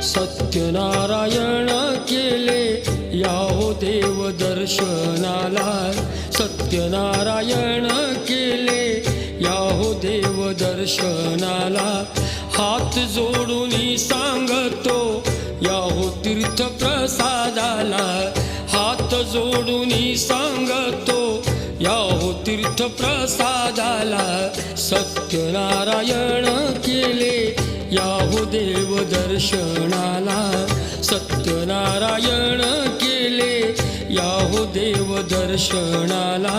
सत्यनारायण केले याहो देव दर्शनाला, सत्यनारायण केले याहो देव दर्शनाला। हात जोडून सांगतो याहो तीर्थ प्रसादाला, हात जोडून सांगतो याहो तीर्थ प्रसादाला। सत्यनारायण केले याहो देव दर्शनाला, सत्यनारायण केले याहो देव दर्शनाला।